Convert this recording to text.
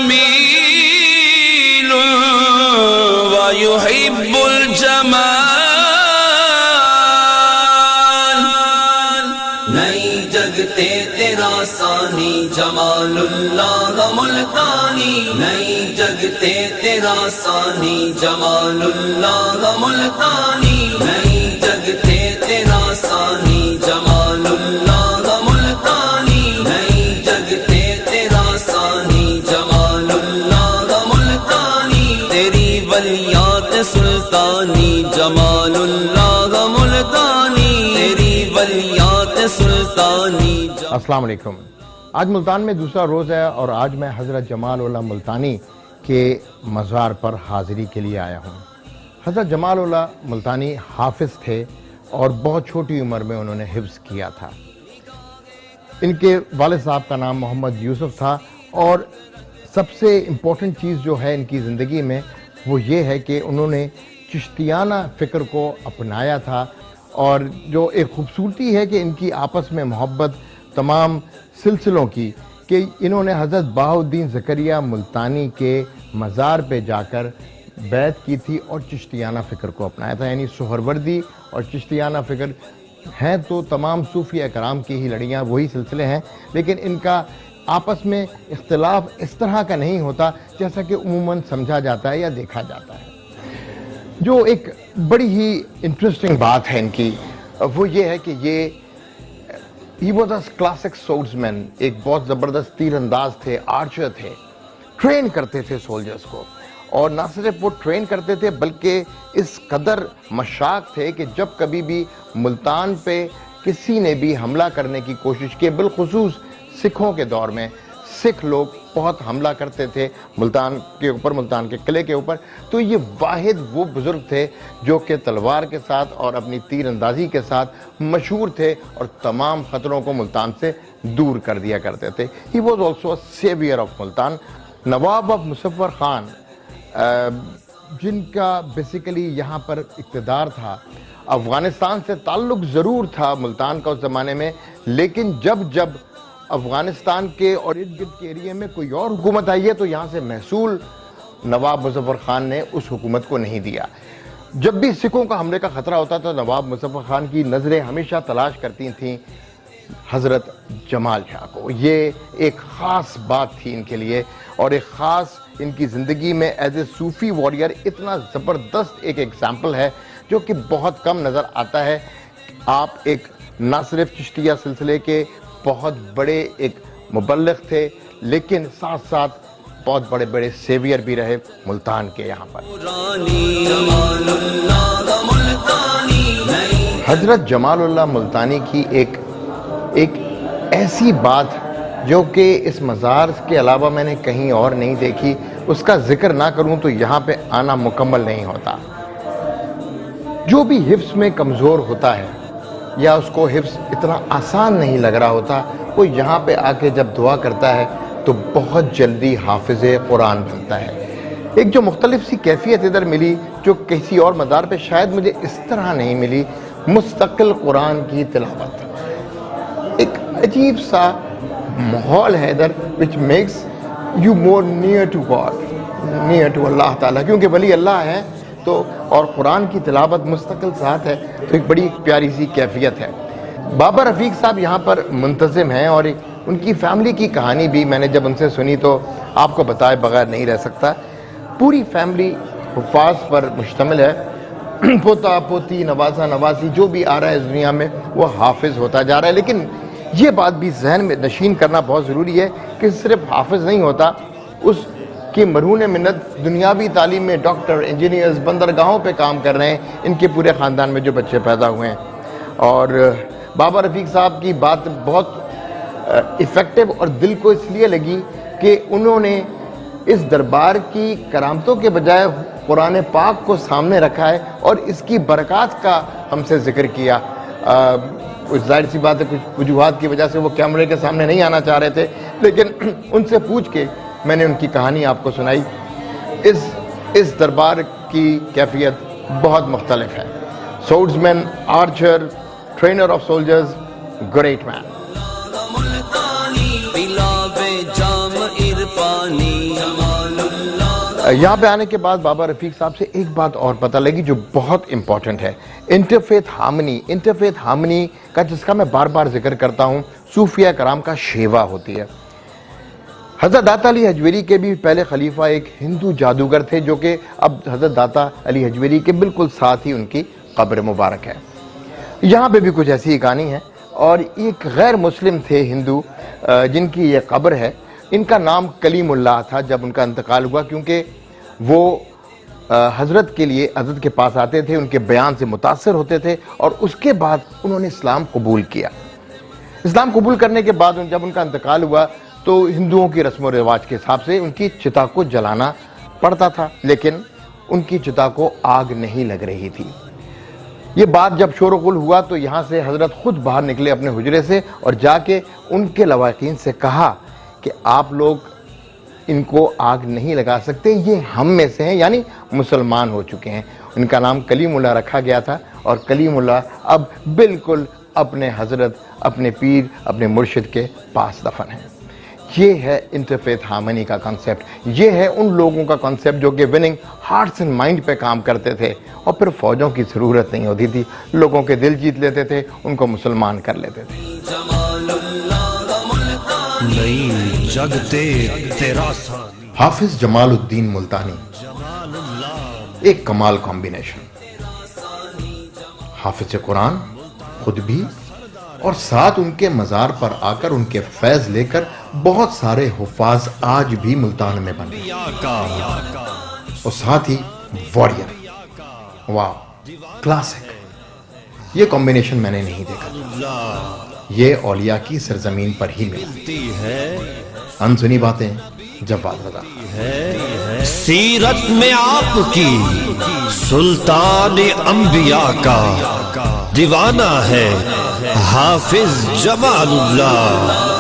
جمیل ويحب الجمال نہیں جگتے تیرا ثانی جمال اللہ ملتانی نہیں جگتے تیرا ثانی جمال اللہ ملتانی نہیں جگتے تیرا ثانی جمال اللہ ملتانی نہیں جگتے تیرا ثانی جمال اللہ ملتانی تیری ولیات سلطانی جمال اللہ ملتانی تیری ولیات سلطانی. السلام علیکم. آج ملتان میں دوسرا روز ہے اور آج میں حضرت جمال اللہ ملتانی کے مزار پر حاضری کے لیے آیا ہوں. حضرت جمال اللہ ملتانی حافظ تھے اور بہت چھوٹی عمر میں انہوں نے حفظ کیا تھا. ان کے والد صاحب کا نام محمد یوسف تھا اور سب سے امپورٹنٹ چیز جو ہے ان کی زندگی میں وہ یہ ہے کہ انہوں نے چشتیانہ فکر کو اپنایا تھا. اور جو ایک خوبصورتی ہے کہ ان کی آپس میں محبت تمام سلسلوں کی کہ انہوں نے حضرت بہاؤالدین زکریا ملتانی کے مزار پہ جا کر بیعت کی تھی اور چشتیانہ فکر کو اپنایا تھا. یعنی سہروردی اور چشتیانہ فکر ہیں تو تمام صوفیہ کرام کی ہی لڑیاں وہی سلسلے ہیں، لیکن ان کا آپس میں اختلاف اس طرح کا نہیں ہوتا جیسا کہ عموماً سمجھا جاتا ہے یا دیکھا جاتا ہے. جو ایک بڑی ہی انٹرسٹنگ بات ہے ان کی وہ یہ ہے کہ he was a classic swordsman، ایک بہت زبردست تیر انداز تھے، آرچر تھے، ٹرین کرتے تھے سولجرز کو. اور نہ صرف وہ ٹرین کرتے تھے بلکہ اس قدر مشاق تھے کہ جب کبھی بھی ملتان پہ کسی نے بھی حملہ کرنے کی کوشش کی، بالخصوص سکھوں کے دور میں سکھ لوگ بہت حملہ کرتے تھے ملتان کے اوپر، ملتان کے قلعے کے اوپر، تو یہ واحد وہ بزرگ تھے جو کہ تلوار کے ساتھ اور اپنی تیر اندازی کے ساتھ مشہور تھے اور تمام خطروں کو ملتان سے دور کر دیا کرتے تھے. He was also a savior of Multan. Nawab of Muzaffar Khan جن کا بیسیکلی یہاں پر اقتدار تھا، افغانستان سے تعلق ضرور تھا ملتان کا اس زمانے میں، لیکن جب افغانستان کے اور ارد گرد کے ایریے میں کوئی اور حکومت آئی ہے تو یہاں سے محصول نواب مظفر خان نے اس حکومت کو نہیں دیا. جب بھی سکھوں کا حملے کا خطرہ ہوتا تھا نواب مظفر خان کی نظریں ہمیشہ تلاش کرتی تھیں حضرت جمال شاہ کو. یہ ایک خاص بات تھی ان کے لیے اور ایک خاص ان کی زندگی میں ایز اے صوفی واریر اتنا زبردست ایک ایگزامپل ہے جو کہ بہت کم نظر آتا ہے. آپ ایک نہ صرف چشتیہ سلسلے کے بہت بڑے ایک مبلغ تھے لیکن ساتھ ساتھ بہت بڑے بڑے سیویئر بھی رہے ملتان کے یہاں پر. حضرت جمال اللہ ملتانی کی ایک ایسی بات جو کہ اس مزار کے علاوہ میں نے کہیں اور نہیں دیکھی، اس کا ذکر نہ کروں تو یہاں پہ آنا مکمل نہیں ہوتا. جو بھی حفظ میں کمزور ہوتا ہے یا اس کو حفظ اتنا آسان نہیں لگ رہا ہوتا، وہ یہاں پہ آ کے جب دعا کرتا ہے تو بہت جلدی حافظ قرآن بنتا ہے. ایک جو مختلف سی کیفیت ادھر ملی جو کسی اور مزار پہ شاید مجھے اس طرح نہیں ملی، مستقل قرآن کی تلاوت. ایک عجیب سا ماحول ہے ادھر which makes you more near to God، near to اللہ تعالیٰ، کیونکہ ولی اللہ ہے تو اور قرآن کی تلاوت مستقل ساتھ ہے تو ایک بڑی پیاری سی کیفیت ہے. بابا رفیق صاحب یہاں پر منتظم ہیں اور ان کی فیملی کی کہانی بھی میں نے جب ان سے سنی تو آپ کو بتائے بغیر نہیں رہ سکتا. پوری فیملی حفاظ پر مشتمل ہے، پوتا پوتی نوازا نواسی جو بھی آ رہا ہے اس دنیا میں وہ حافظ ہوتا جا رہا ہے. لیکن یہ بات بھی ذہن میں نشین کرنا بہت ضروری ہے کہ صرف حافظ نہیں ہوتا، اس کی مرہون منت دنیاوی تعلیم میں ڈاکٹر، انجینئرز، بندرگاہوں پہ کام کر رہے ہیں ان کے پورے خاندان میں جو بچے پیدا ہوئے ہیں. اور بابا رفیق صاحب کی بات بہت ایفیکٹو اور دل کو اس لیے لگی کہ انہوں نے اس دربار کی کرامتوں کے بجائے قرآن پاک کو سامنے رکھا ہے اور اس کی برکات کا ہم سے ذکر کیا. ظاہر سی بات ہے کچھ وجوہات کی وجہ سے وہ کیمرے کے سامنے نہیں آنا چاہ رہے تھے، لیکن ان سے پوچھ کے میں نے ان کی کہانی آپ کو سنائی. اس دربار کی کیفیت بہت مختلف ہے. Swordsman, archer, trainer of soldiers, great man. یہاں پہ آنے کے بعد بابا رفیق صاحب سے ایک بات اور پتہ لگی جو بہت امپورٹنٹ ہے، انٹرفیتھ ہارمنی کا، جس کا میں بار بار ذکر کرتا ہوں، صوفیہ کرام کا شیوا ہوتی ہے۔ حضرت داتا علی حجویری کے بھی پہلے خلیفہ ایک ہندو جادوگر تھے، جو کہ اب حضرت داتا علی حجویری کے بالکل ساتھ ہی ان کی قبر مبارک ہے۔ یہاں پہ بھی کچھ ایسی ہی کہانی ہے، اور ایک غیر مسلم تھے ہندو جن کی یہ قبر ہے، ان کا نام کلیم اللہ تھا جب ان کا انتقال ہوا، کیونکہ وہ حضرت کے لیے حضرت کے پاس آتے تھے، ان کے بیان سے متاثر ہوتے تھے، اور اس کے بعد انہوں نے اسلام قبول کیا۔ اسلام قبول کرنے کے بعد جب ان کا انتقال ہوا تو ہندوؤں کی رسم و رواج کے حساب سے ان کی چتا کو جلانا پڑتا تھا، لیکن ان کی چتا کو آگ نہیں لگ رہی تھی۔ یہ بات جب شور و غل ہوا تو یہاں سے حضرت خود باہر نکلے اپنے حجرے سے، اور جا کے ان کے لواحقین سے کہا کہ آپ لوگ ان کو آگ نہیں لگا سکتے، یہ ہم میں سے ہیں، یعنی مسلمان ہو چکے ہیں۔ ان کا نام کلیم اللہ رکھا گیا تھا، اور کلیم اللہ اب بالکل اپنے حضرت، اپنے پیر، اپنے مرشد کے پاس دفن ہیں۔ یہ ہے انٹرفیتھ ہارمنی کا کنسیپٹ، یہ ہے ان لوگوں کا کنسیپٹ جو کہ وننگ ہارٹس اینڈ مائنڈ پہ کام کرتے تھے، اور پھر فوجوں کی ضرورت نہیں ہوتی تھی، لوگوں کے دل جیت لیتے تھے، ان کو مسلمان کر لیتے تھے۔ نہیں جگتے تیرا ثانی، حافظ جمال الدین ملتانی، ایک کمال کمبینیشن، حافظ قرآن خود بھی، اور ساتھ ان کے مزار پر آ کر ان کے فیض لے کر بہت سارے حفاظ آج بھی ملتان میں بن رہے ہیں، اور ساتھ ہی واریر، واو، کلاسک۔ یہ کمبینیشن میں نے نہیں دیکھا، یہ اولیاء کی سرزمین پر ہی ملا۔ انسنی باتیں جواد رضا۔ سیرت میں آپ کی سلطان انبیاء کا دیوانہ ہے حافظ جمال اللہ۔